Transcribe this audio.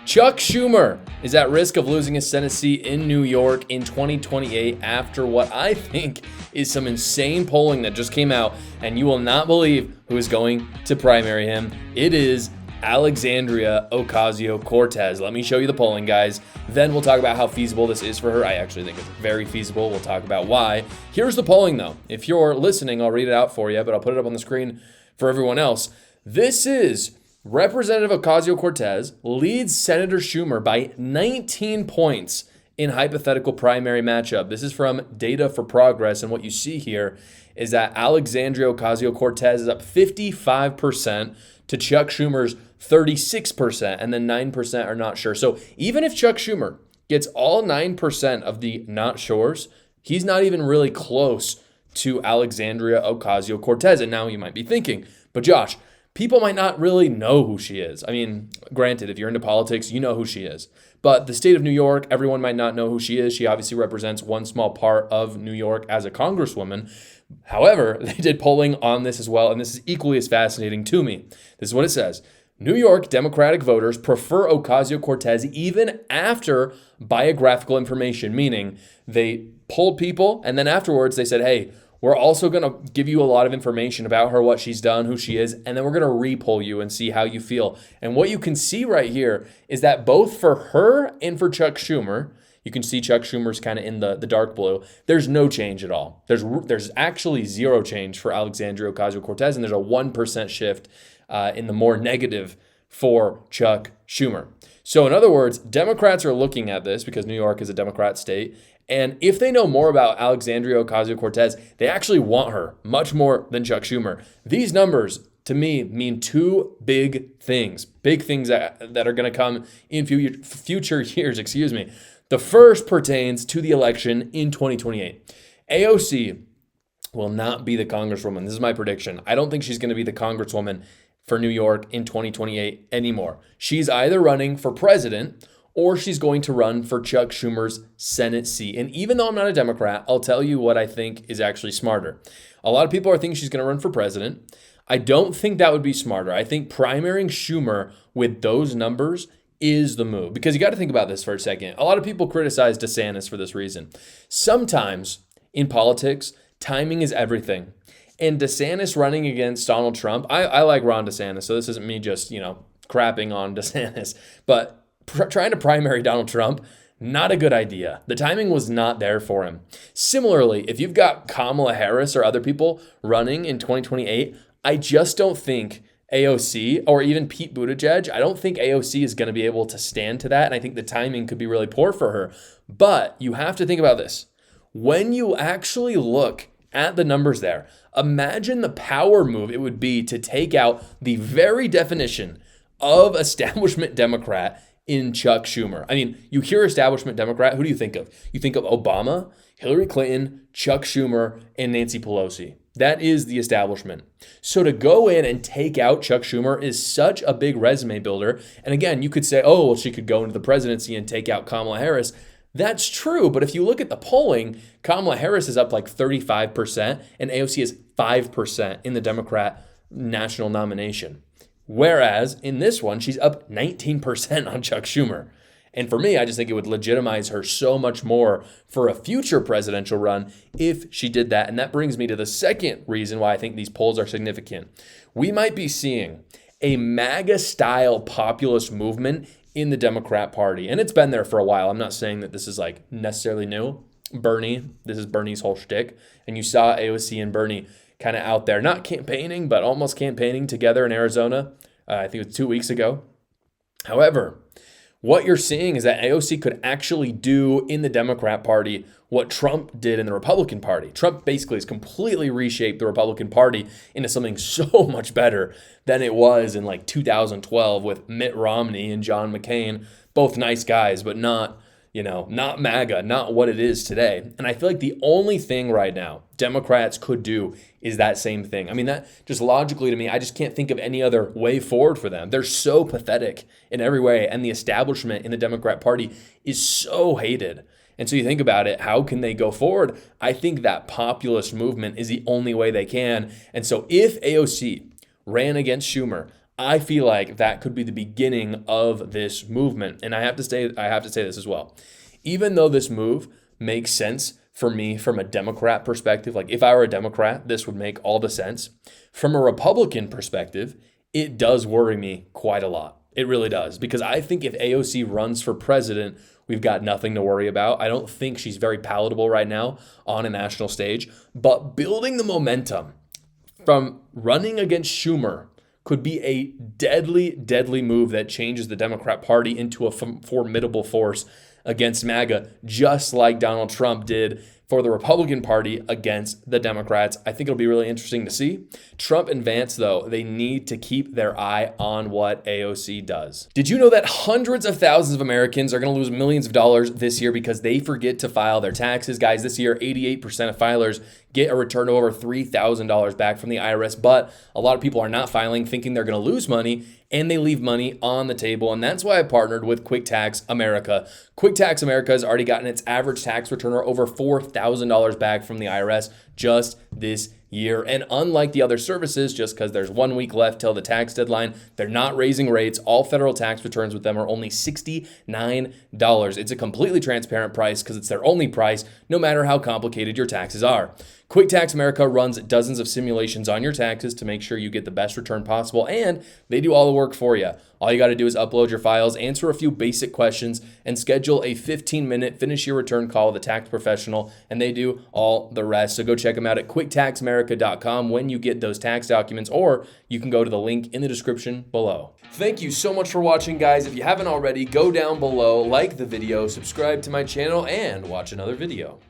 Chuck Schumer is at risk of losing his Senate seat in New York in 2028 after what I think is some insane polling that just came out, and you will not believe who is going to primary him. It is Alexandria Ocasio Cortez. Let me show you the polling, guys. Then we'll talk about how feasible this is for her. I actually think it's very feasible. We'll talk about why. Here's the polling, though. If you're listening, I'll read it out for you, but I'll put it up on the screen for everyone else. This is Representative Ocasio-Cortez leads Senator Schumer by 19 points in hypothetical primary matchup. This is from Data for Progress, and what you see here is that Alexandria Ocasio-Cortez is up 55% to Chuck Schumer's 36%, and then 9% are not sure. So even if Chuck Schumer gets all 9% of the not sures, he's not even really close to Alexandria Ocasio-Cortez. And now you might be thinking, but Josh, people might not really know who she is. I mean, granted, if you're into politics, you know who she is. But the state of New York, everyone might not know who she is. She obviously represents one small part of New York as a congresswoman. However, they did polling on this as well, and this is equally as fascinating to me. This is what it says. New York Democratic voters prefer Ocasio-Cortez even after biographical information, meaning they polled people, and then afterwards they said, hey, we're also going to give you a lot of information about her, what she's done, who she is, and then we're going to re-poll you and see how you feel. And what you can see right here is that both for her and for Chuck Schumer, you can see Chuck Schumer's kind of in the dark blue, there's no change at all. There's actually zero change for Alexandria Ocasio-Cortez, and there's a 1% shift in the more negative for Chuck Schumer. So in other words, Democrats are looking at this because New York is a Democrat state, and if they know more about Alexandria Ocasio-Cortez, they actually want her much more than Chuck Schumer. These numbers, to me, mean two big things that are going to come in future years. The first pertains to the election in 2028. AOC will not be the congresswoman. This is my prediction. I don't think she's going to be the congresswoman for New York in 2028 anymore. She's either running for president or she's going to run for Chuck Schumer's Senate seat. And even though I'm not a Democrat, I'll tell you what I think is actually smarter. A lot of people are thinking she's going to run for president. I don't think that would be smarter. I think primarying Schumer with those numbers is the move. Because you got to think about this for a second. A lot of people criticize DeSantis for this reason. Sometimes in politics, timing is everything. And DeSantis running against Donald Trump, I like Ron DeSantis, so this isn't me just, crapping on DeSantis. But trying to primary Donald Trump, not a good idea. The timing was not there for him. Similarly, if you've got Kamala Harris or other people running in 2028, I just don't think AOC or even Pete Buttigieg, I don't think AOC is going to be able to stand to that, and I think the timing could be really poor for her. But you have to think about this. When you actually look at the numbers there, imagine the power move it would be to take out the very definition of establishment Democrat in Chuck Schumer. I mean, you hear establishment Democrat, who do you think of? You think of Obama, Hillary Clinton, Chuck Schumer, and Nancy Pelosi. That is the establishment. So to go in and take out Chuck Schumer is such a big resume builder. And again, you could say, oh, well, she could go into the presidency and take out Kamala Harris. That's true, but if you look at the polling, Kamala Harris is up like 35% and AOC is 5% in the Democrat national nomination. Whereas in this one, she's up 19% on Chuck Schumer. And for me, I just think it would legitimize her so much more for a future presidential run if she did that. And that brings me to the second reason why I think these polls are significant. We might be seeing a MAGA-style populist movement in the Democrat Party. And it's been there for a while. I'm not saying that this is like necessarily new. This is Bernie's whole shtick. And you saw AOC and Bernie kind of out there, not campaigning, but almost campaigning together in Arizona. I think it was 2 weeks ago. However, what you're seeing is that AOC could actually do in the Democrat Party what Trump did in the Republican Party. Trump basically has completely reshaped the Republican Party into something so much better than it was in like 2012 with Mitt Romney and John McCain. Both nice guys, but not MAGA, not what it is today. And I feel like the only thing right now Democrats could do is that same thing. I mean, that just logically to me, I just can't think of any other way forward for them. They're so pathetic in every way, and the establishment in the Democrat Party is so hated. And so you think about it, how can they go forward? I think that populist movement is the only way they can. And so if AOC ran against Schumer, I feel like that could be the beginning of this movement. And I have to say this as well. Even though this move makes sense for me from a Democrat perspective, like if I were a Democrat, this would make all the sense. From a Republican perspective, it does worry me quite a lot. It really does, because I think if AOC runs for president, we've got nothing to worry about. I don't think she's very palatable right now on a national stage, but building the momentum from running against Schumer could be a deadly, deadly move that changes the Democrat Party into a formidable force against MAGA, just like Donald Trump did for the Republican Party against the Democrats. I think it'll be really interesting to see. Trump and Vance, though, they need to keep their eye on what AOC does. Did you know that hundreds of thousands of Americans are going to lose millions of dollars this year because they forget to file their taxes? Guys, this year, 88% of filers get a return of over $3,000 back from the IRS, but a lot of people are not filing, thinking they're going to lose money, and they leave money on the table. And that's why I partnered with Quick Tax America. Quick Tax America has already gotten its average tax returner over $4,000 back from the IRS just this year. And unlike the other services, just because there's 1 week left till the tax deadline, they're not raising rates. All federal tax returns with them are only $69. It's a completely transparent price because it's their only price, no matter how complicated your taxes are. Quick Tax America runs dozens of simulations on your taxes to make sure you get the best return possible, and they do all the work for you. All you got to do is upload your files, answer a few basic questions, and schedule a 15-minute finish your return call with a tax professional, and they do all the rest. So go check them out at quicktaxamerica.com when you get those tax documents, or you can go to the link in the description below. Thank you so much for watching, guys. If you haven't already, go down below, like the video, subscribe to my channel, and watch another video.